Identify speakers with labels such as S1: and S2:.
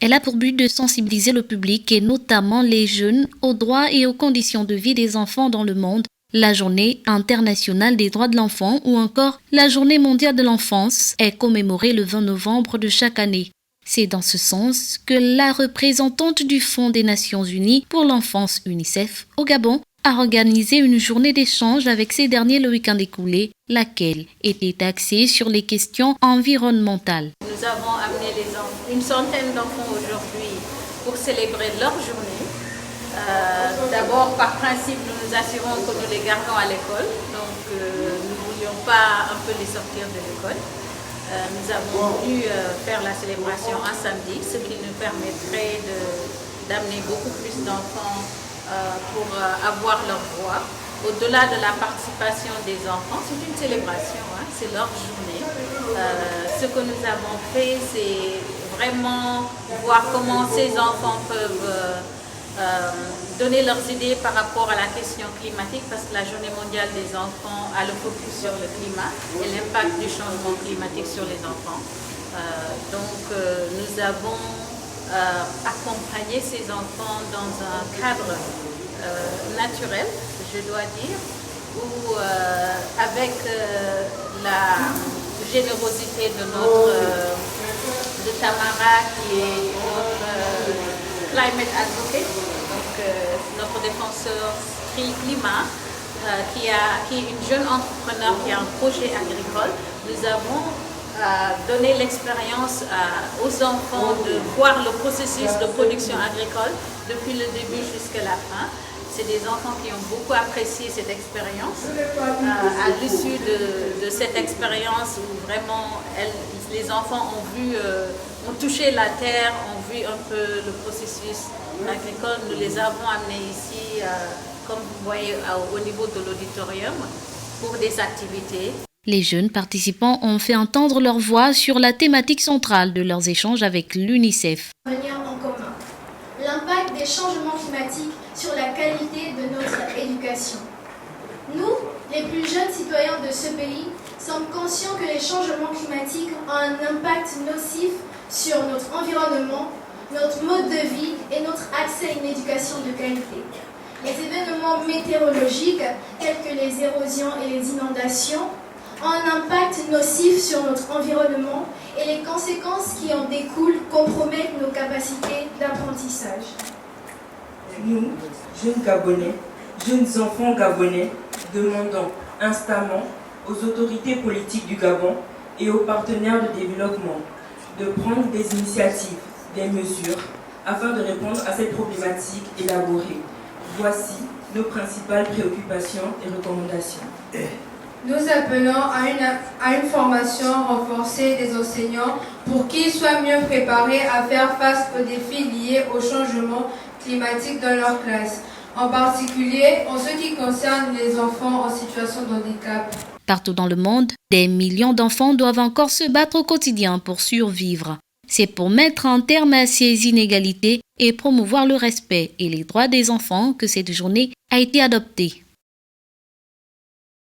S1: Elle a pour but de sensibiliser le public et notamment les jeunes aux droits et aux conditions de vie des enfants dans le monde, la Journée internationale des droits de l'enfant ou encore la Journée mondiale de l'enfance est commémorée le 20 novembre de chaque année. C'est dans ce sens que la représentante du Fonds des Nations Unies pour l'enfance UNICEF au Gabon a organisé une journée d'échange avec ces derniers le week-end écoulé, laquelle était axée sur les questions environnementales.
S2: Nous avons amené une centaine d'enfants aujourd'hui pour célébrer leur journée. D'abord, par principe, nous nous assurons que nous les gardons à l'école, donc nous ne voulions pas un peu les sortir de l'école. Nous avons voulu faire la célébration un samedi, ce qui nous permettrait d'amener beaucoup plus d'enfants pour avoir leurs droits. Au-delà de la participation des enfants, c'est une célébration, hein, c'est leur journée. Ce que nous avons fait, c'est vraiment voir comment ces enfants peuvent donner leurs idées par rapport à la question climatique, parce que la Journée mondiale des enfants a le focus sur le climat et l'impact du changement climatique sur les enfants. Nous avons accompagné ces enfants dans un cadre naturel, je dois dire, où avec la générosité de Tamara, qui est notre climate advocate, donc notre défenseur climat, qui est une jeune entrepreneur qui a un projet agricole. Nous avons donné l'expérience aux enfants de voir le processus de production agricole depuis le début jusqu'à la fin. C'est des enfants qui ont beaucoup apprécié cette expérience. À l'issue de cette expérience où vraiment les enfants ont touché la terre, ont vu un peu le processus agricole, nous les avons amenés ici, comme vous voyez, au niveau de l'auditorium, pour des activités.
S1: Les jeunes participants ont fait entendre leur voix sur la thématique centrale de leurs échanges avec l'UNICEF.
S3: En commun. L'impact des changements climatiques sur la qualité de notre éducation. Nous, les plus jeunes citoyens de ce pays, sommes conscients que les changements climatiques ont un impact nocif sur notre environnement, notre mode de vie et notre accès à une éducation de qualité. Les événements météorologiques, tels que les érosions et les inondations, ont un impact nocif sur notre environnement et les conséquences qui en découlent compromettent nos capacités d'apprentissage.
S4: Nous, jeunes Gabonais, jeunes enfants gabonais, demandons instamment aux autorités politiques du Gabon et aux partenaires de développement de prendre des initiatives, des mesures, afin de répondre à cette problématique élaborée. Voici nos principales préoccupations et recommandations.
S5: Nous appelons à une formation renforcée des enseignants pour qu'ils soient mieux préparés à faire face aux défis liés au changement climatique dans leur classe, en particulier en ce qui concerne les enfants en situation de handicap.
S1: Partout dans le monde, des millions d'enfants doivent encore se battre au quotidien pour survivre. C'est pour mettre un terme à ces inégalités et promouvoir le respect et les droits des enfants que cette journée a été adoptée.